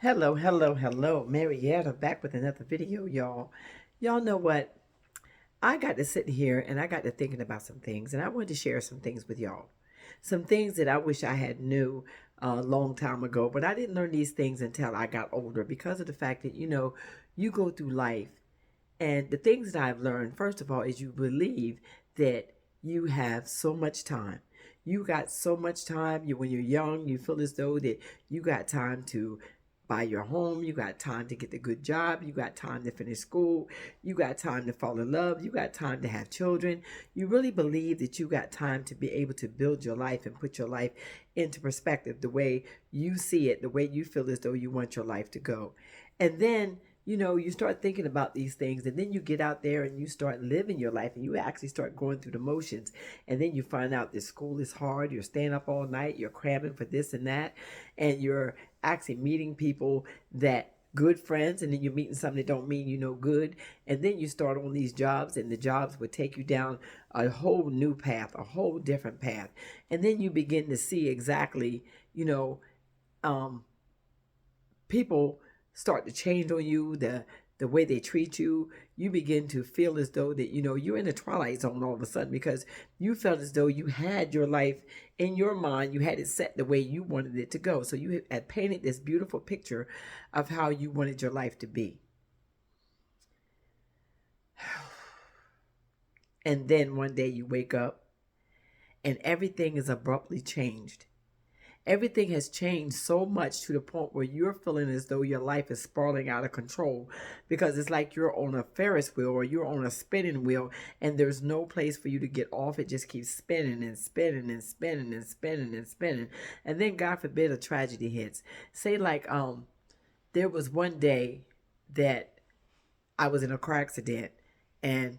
Hello, hello, hello. Marietta back with another video, y'all. Y'all know what? I got to sit here and I got to thinking about some things, and I wanted to share some things with y'all. Some things that I wish I had knew a long time ago, but I didn't learn these things until I got older because of the fact that, you go through life, and the things that I've learned, first of all, is you believe that you have so much time. You got so much time. When you're young, you feel as though that you got time to buy your home. You got time to get the good job. You got time to finish school. You got time to fall in love. You got time to have children. You really believe that you got time to be able to build your life and put your life into perspective the way you see it, the way you feel as though you want your life to go. And then you start thinking about these things, and then you get out there and you start living your life, and you actually start going through the motions. And then you find out that school is hard. You're staying up all night. You're cramming for this and that. And you're actually meeting people that good friends, and then you're meeting some that don't mean good. And then you start on these jobs, and the jobs would take you down a whole new path, a whole different path. And then you begin to see exactly, um, people start to change on you, the way they treat you. You begin to feel as though that you're in a twilight zone all of a sudden, because you felt as though you had your life in your mind. You had it set the way you wanted it to go. So you had painted this beautiful picture of how you wanted your life to be. And then one day you wake up and everything is abruptly changed. Everything has changed so much to the point where you're feeling as though your life is spiraling out of control, because it's like you're on a Ferris wheel or you're on a spinning wheel, and there's no place for you to get off. It just keeps spinning and spinning and spinning and spinning and spinning. And then, God forbid, a tragedy hits. Say like there was one day that I was in a car accident, and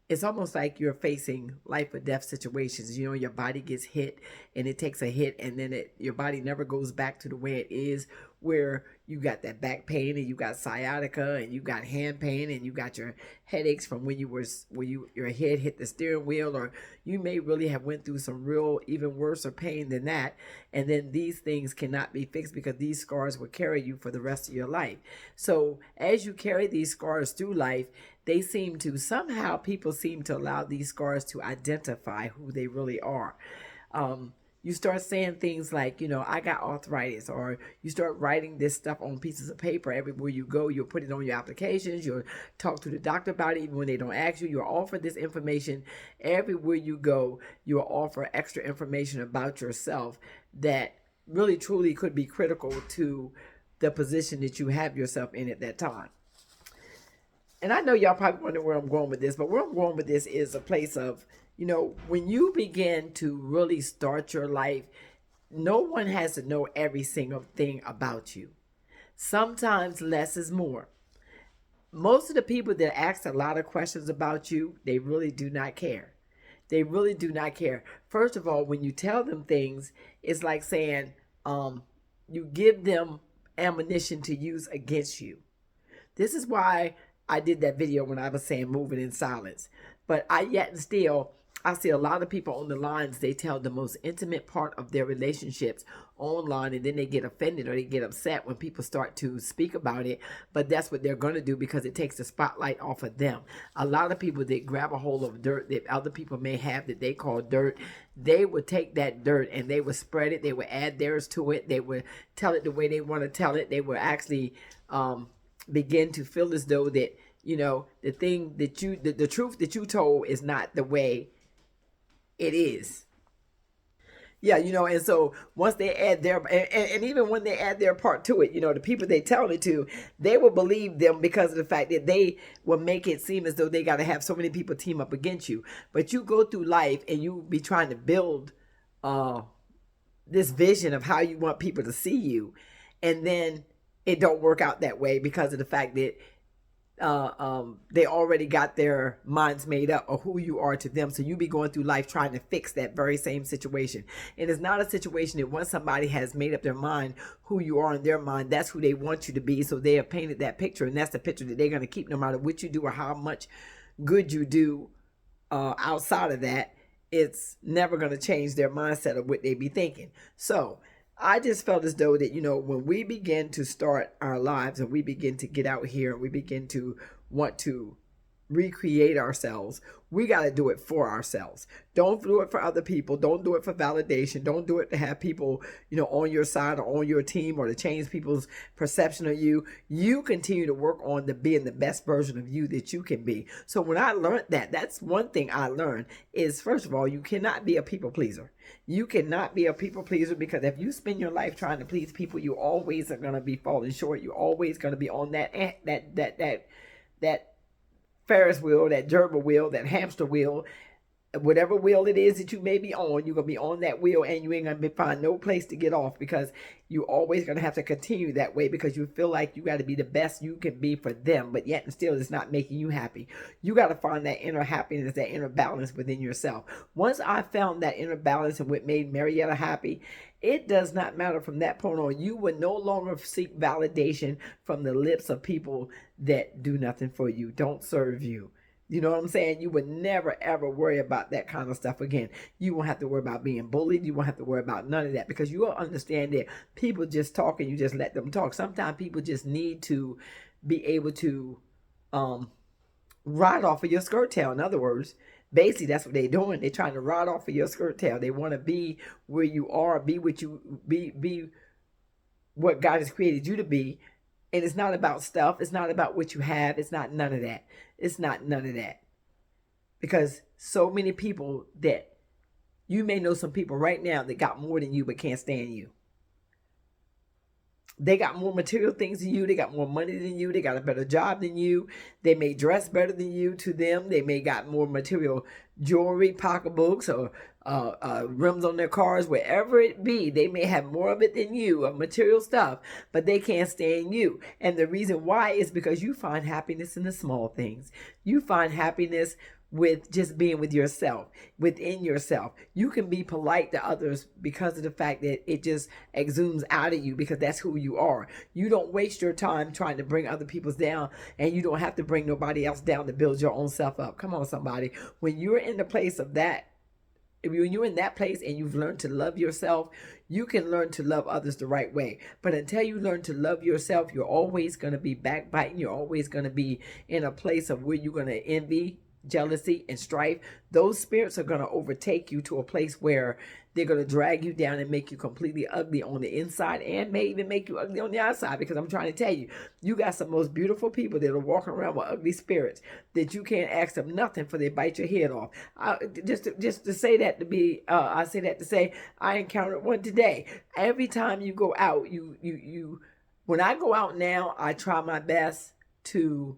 it's almost like you're facing life or death situations. Your body gets hit, and it takes a hit, and then your body never goes back to the way it is, where you got that back pain, and you got sciatica, and you got hand pain, and you got your headaches from when your head hit the steering wheel, or you may really have went through some real even worse pain than that. And then these things cannot be fixed, because these scars will carry you for the rest of your life. So as you carry these scars through life, people seem to allow these scars to identify who they really are. You start saying things like, I got arthritis, or you start writing this stuff on pieces of paper everywhere you go. You'll put it on your applications. You'll talk to the doctor about it even when they don't ask you. You'll offer this information everywhere you go. You'll offer extra information about yourself that really truly could be critical to the position that you have yourself in at that time. And I know y'all probably wonder where I'm going with this, but where I'm going with this is a place of, when you begin to really start your life, no one has to know every single thing about you. Sometimes less is more. Most of the people that ask a lot of questions about you, they really do not care. They really do not care. First of all, when you tell them things, it's like saying you give them ammunition to use against you. This is why I did that video when I was saying moving in silence. But I see a lot of people on the lines, they tell the most intimate part of their relationships online, and then they get offended or they get upset when people start to speak about it. But that's what they're going to do, because it takes the spotlight off of them. A lot of people that grab a hold of dirt that other people may have that they call dirt, they would take that dirt and they would spread it. They would add theirs to it. They would tell it the way they want to tell it. They would actually begin to feel as though that the thing that the truth that you told is not the way it is. Yeah, and so once they add their and even when they add their part to it, the people they tell it to, they will believe them because of the fact that they will make it seem as though they got to have so many people team up against you. But you go through life and you be trying to build this vision of how you want people to see you, and then it don't work out that way because of the fact that they already got their minds made up of who you are to them. So you be going through life trying to fix that very same situation. And it's not a situation that once somebody has made up their mind who you are in their mind, that's who they want you to be. So they have painted that picture, and that's the picture that they're going to keep no matter what you do or how much good you do outside of that. It's never going to change their mindset of what they be thinking. So I just felt as though that, when we begin to start our lives and we begin to get out here and we begin to want to recreate ourselves, we got to do it for ourselves. Don't do it for other people. Don't do it for validation. Don't do it to have people, on your side or on your team or to change people's perception of you. You continue to work on the being the best version of you that you can be. So when I learned that, that's one thing I learned is, first of all, you cannot be a people pleaser. You cannot be a people pleaser, because if you spend your life trying to please people, you always are going to be falling short. You're always going to be on that Ferris wheel, that gerbil wheel, that hamster wheel, whatever wheel it is that you may be on, you're going to be on that wheel and you ain't going to find no place to get off, because you're always going to have to continue that way because you feel like you got to be the best you can be for them, but yet and still it's not making you happy. You got to find that inner happiness, that inner balance within yourself. Once I found that inner balance and what made Marietta happy, it does not matter from that point on. You will no longer seek validation from the lips of people that do nothing for you, don't serve you. You know what I'm saying? You would never, ever worry about that kind of stuff again. You won't have to worry about being bullied. You won't have to worry about none of that, because you will understand that people just talk and you just let them talk. Sometimes people just need to be able to ride off of your skirt tail. In other words, basically that's what they're doing. They're trying to ride off of your skirt tail. They want to be where you are, be what you be what God has created you to be. And it's not about stuff. It's not about what you have. It's not none of that. It's not none of that. Because so many people that you may know some people right now that got more than you but can't stand you. They got more material things than you. They got more money than you. They got a better job than you. They may dress better than you to them. They may got more material jewelry, pocketbooks, or rims on their cars, wherever it be. They may have more of it than you, of material stuff, but they can't stand you. And the reason why is because you find happiness in the small things. You find happiness with just being with yourself, within yourself. You can be polite to others because of the fact that it just exudes out of you, because that's who you are. You don't waste your time trying to bring other people's down, and you don't have to bring nobody else down to build your own self up. Come on, somebody. When you're in the place of that, when you're in that place and you've learned to love yourself, you can learn to love others the right way. But until you learn to love yourself, you're always going to be backbiting. You're always going to be in a place of where you're going to envy, jealousy, and strife. Those spirits are going to overtake you to a place where they're going to drag you down and make you completely ugly on the inside, and may even make you ugly on the outside. Because I'm trying to tell you, you got some most beautiful people that are walking around with ugly spirits that you can't ask them nothing for they bite your head off. Just to say that to be, I say that to say I encountered one today. Every time you go out, you when I go out now, I try my best to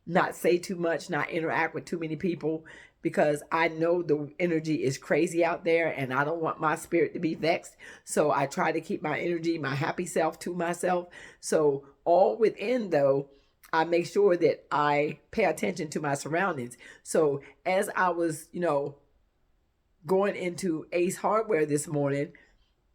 not say too much, not interact with too many people, because I know the energy is crazy out there and I don't want my spirit to be vexed. So I try to keep my energy, my happy self to myself. So all within, though, I make sure that I pay attention to my surroundings. So as I was, going into Ace Hardware this morning,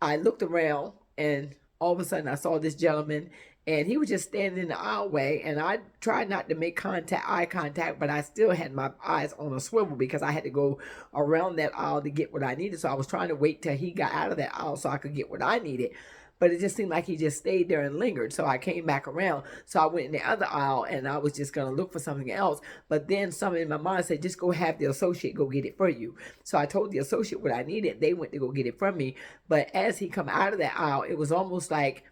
I looked around and all of a sudden I saw this gentleman, and he was just standing in the aisleway, and I tried not to make eye contact, but I still had my eyes on a swivel because I had to go around that aisle to get what I needed. So I was trying to wait till he got out of that aisle so I could get what I needed. But it just seemed like he just stayed there and lingered. So I came back around. So I went in the other aisle, and I was just going to look for something else. But then something in my mind said, just go have the associate go get it for you. So I told the associate what I needed. They went to go get it from me. But as he come out of that aisle, it was almost like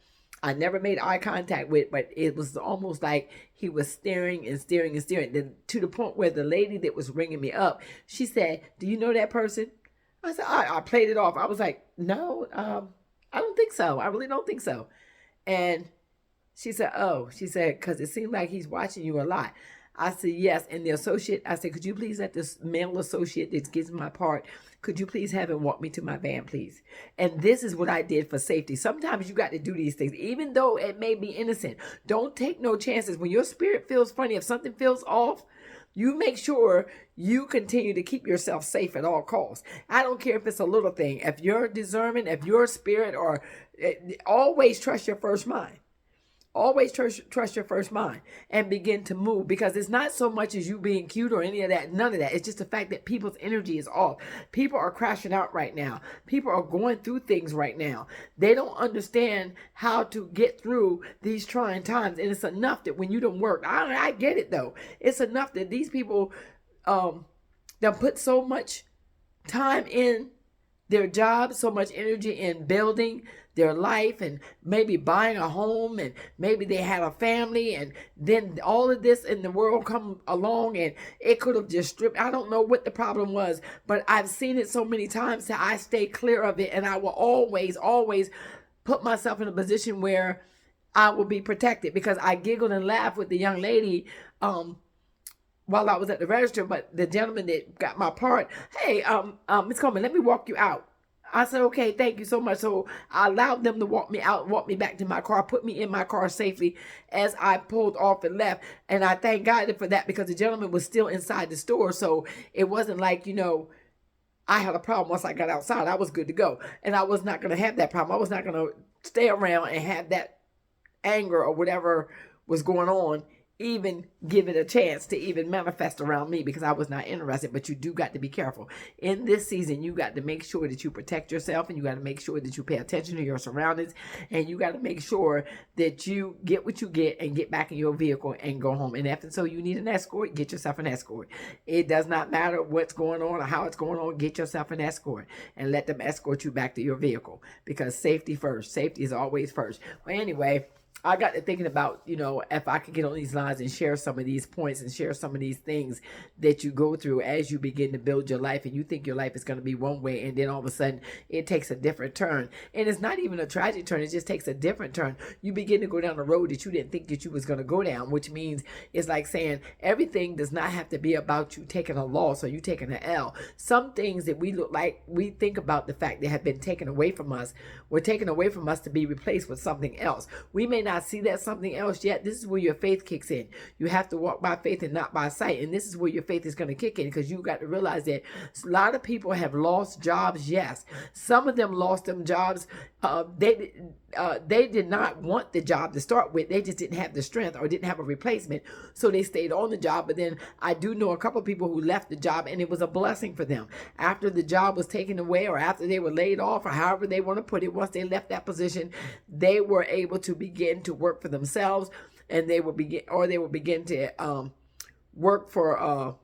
I never made eye contact with, but it was almost like he was staring and staring and staring, then to the point where the lady that was ringing me up, she said, "Do you know that person?" I said, I played it off. I was like, "No, I don't think so. I really don't think so." And she said, "Oh," she said, "because it seemed like he's watching you a lot." I said, "Yes." And the associate, I said, "Could you please let this male associate that gives my part, could you please have him walk me to my van, please?" And this is what I did for safety. Sometimes you got to do these things, even though it may be innocent. Don't take no chances. When your spirit feels funny, if something feels off, you make sure you continue to keep yourself safe at all costs. I don't care if it's a little thing. If you're discernment, if your spirit, or always trust your first mind. Always trust your first mind and begin to move, because it's not so much as you being cute or any of that. None of that. It's just the fact that people's energy is off. People are crashing out right now. People are going through things right now. They don't understand how to get through these trying times. And it's enough that when you don't work, I get it though. It's enough that these people, they'll put so much time in their jobs, so much energy in building their life and maybe buying a home, and maybe they had a family, and then all of this in the world come along and it could have just stripped. I don't know what the problem was, but I've seen it so many times that I stay clear of it, and I will always put myself in a position where I will be protected, because I giggled and laughed with the young lady while I was at the register, but the gentleman that got my part, hey, Miss Coleman, let me walk you out. I said, okay, thank you so much. So I allowed them to walk me back to my car, put me in my car safely as I pulled off and left. And I thank God for that, because the gentleman was still inside the store. So it wasn't like, I had a problem once I got outside. I was good to go. And I was not going to have that problem. I was not going to stay around and have that anger or whatever was going on even give it a chance to even manifest around me, because I was not interested. But you do got to be careful. In this season, you got to make sure that you protect yourself, and you got to make sure that you pay attention to your surroundings, and you got to make sure that you get what you get and get back in your vehicle and go home. And if so you need an escort, get yourself an escort. It does not matter what's going on or how it's going on. Get yourself an escort and let them escort you back to your vehicle, because safety first. Safety is always first. But anyway, I got to thinking about, if I could get on these lines and share some of these points and share some of these things that you go through as you begin to build your life, and you think your life is going to be one way, and then all of a sudden it takes a different turn. And it's not even a tragic turn. It just takes a different turn. You begin to go down a road that you didn't think that you was going to go down, which means it's like saying everything does not have to be about you taking a loss or you taking an L. Some things that we think about the fact that have been taken away from us, were taken away from us to be replaced with something else. We may not see that something else yet. This is where your faith kicks in. You have to walk by faith and not by sight. And this is where your faith is going to kick in, because you got to realize that a lot of people have lost jobs. Yes. Some of them lost them jobs. They did not want the job to start with. They just didn't have the strength or didn't have a replacement. So they stayed on the job. But then I do know a couple of people who left the job, and it was a blessing for them. After the job was taken away, or after they were laid off, or however they want to put it, once they left that position, they were able to begin to work for themselves, and they will begin to work for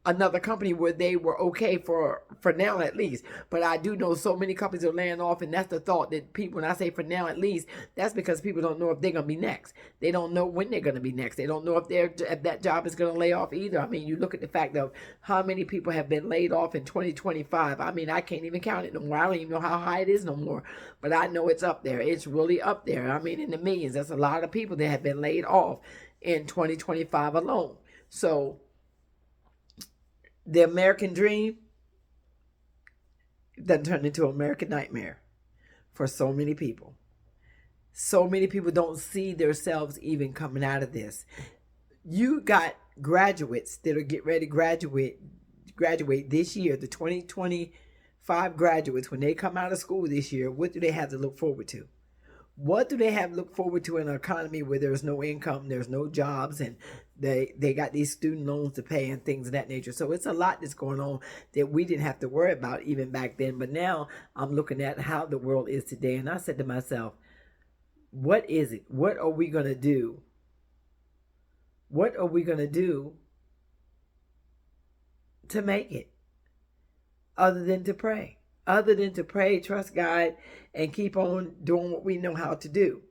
another company where they were okay for now at least. But I do know so many companies are laying off, and that's the thought that people, when I say for now at least, that's because people don't know if they're going to be next. They don't know when they're going to be next. They don't know if that job is going to lay off either. I mean, you look at the fact of how many people have been laid off in 2025. I mean, I can't even count it no more. I don't even know how high it is no more, but I know it's up there. It's really up there. I mean, in the millions. That's a lot of people that have been laid off in 2025 alone. So the American dream then turned into an American nightmare for so many people. So many people don't see themselves even coming out of this. You got graduates that are getting ready to graduate this year, the 2025 graduates. When they come out of school this year, what do they have to look forward to? What do they have to look forward to in an economy where there's no income, there's no jobs, and they got these student loans to pay and things of that nature? So it's a lot that's going on that we didn't have to worry about even back then. But now I'm looking at how the world is today, and I said to myself, what is it? What are we going to do? What are we going to do to make it other than to pray? Other than to pray, trust God, and keep on doing what we know how to do.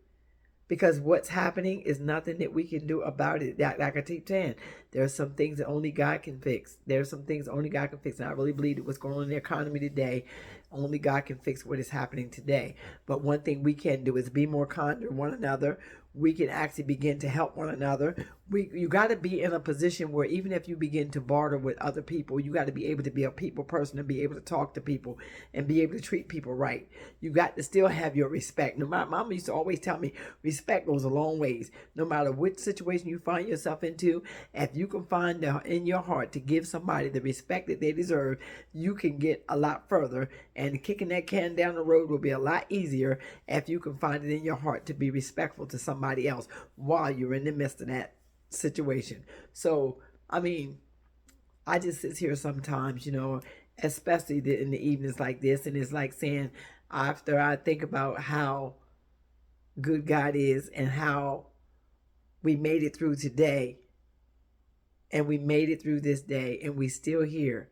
Because what's happening is nothing that we can do about it. Like I keep saying, there are some things that only God can fix. There are some things only God can fix. And I really believe that what's going on in the economy today, only God can fix what is happening today. But one thing we can do is be more kind to one another. We can actually begin to help one another. You got to be in a position where even if you begin to barter with other people, you got to be able to be a people person and be able to talk to people and be able to treat people right. You got to still have your respect. My mama used to always tell me, respect goes a long ways. No matter which situation you find yourself into, if you can find in your heart to give somebody the respect that they deserve, you can get a lot further. And kicking that can down the road will be a lot easier if you can find it in your heart to be respectful to somebody else while you're in the midst of that situation. So, I mean, I just sit here sometimes, especially in the evenings like this, and it's like saying, after I think about how good God is and how we made it through today, and we made it through this day, and we still here.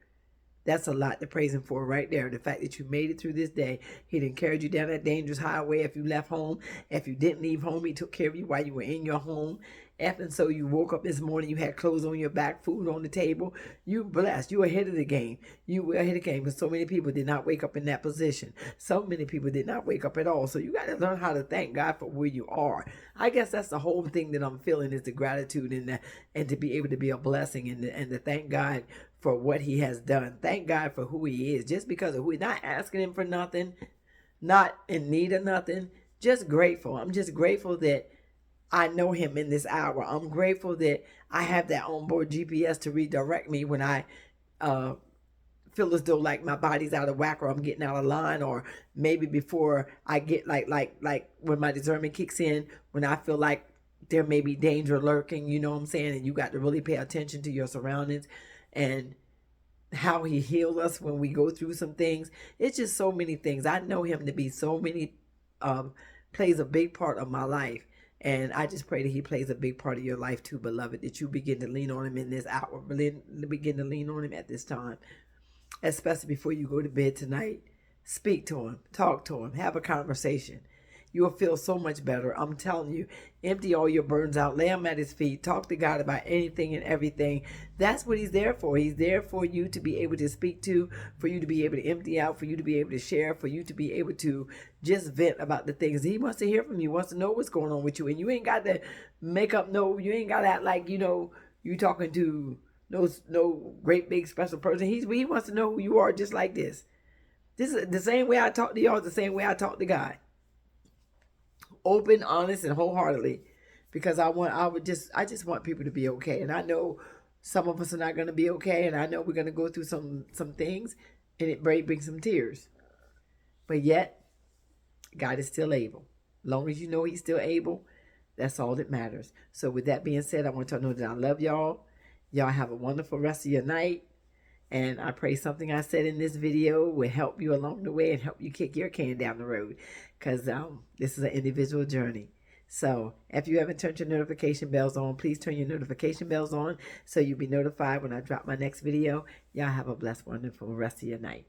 That's a lot to praise him for right there. The fact that you made it through this day. He didn't carry you down that dangerous highway if you left home. If you didn't leave home, he took care of you while you were in your home. And so you woke up this morning, you had clothes on your back, food on the table. You blessed. You were ahead of the game. You were ahead of the game. But so many people did not wake up in that position. So many people did not wake up at all. So you got to learn how to thank God for where you are. I guess that's the whole thing that I'm feeling, is the gratitude and to be able to be a blessing and to thank God for what he has done. Thank God for who he is. Just because of who, not asking him for nothing, not in need of nothing, just grateful. I'm just grateful that I know him in this hour. I'm grateful that I have that onboard GPS to redirect me when I feel as though like my body's out of whack or I'm getting out of line, or maybe before I get like when my discernment kicks in, when I feel like there may be danger lurking, you know what I'm saying? And you got to really pay attention to your surroundings and how he healed us when we go through some things. It's just so many things. I know him to be so many, plays a big part of my life. And I just pray that he plays a big part of your life too, beloved, that you begin to lean on him in this hour, begin to lean on him at this time, especially before you go to bed tonight. Speak to him, talk to him, have a conversation. You'll feel so much better. I'm telling you, empty all your burdens out, lay them at his feet, talk to God about anything and everything. That's what he's there for. He's there for you to be able to speak to, for you to be able to empty out, for you to be able to share, for you to be able to just vent about the things. He wants to hear from you, wants to know what's going on with you. And you ain't got to you ain't got to act like, you talking to no great big special person. He wants to know who you are, just like this. This is the same way I talk to y'all, the same way I talk to God. Open, honest, and wholeheartedly, because I just want people to be okay. And I know some of us are not going to be okay, and I know we're going to go through some things, and it may bring some tears. But yet, God is still able. As long as you know he's still able, that's all that matters. So with that being said, I want y'all to know that I love y'all. Y'all have a wonderful rest of your night. And I pray something I said in this video will help you along the way and help you kick your can down the road, because this is an individual journey. So if you haven't turned your notification bells on, please turn your notification bells on so you'll be notified when I drop my next video. Y'all have a blessed, wonderful rest of your night.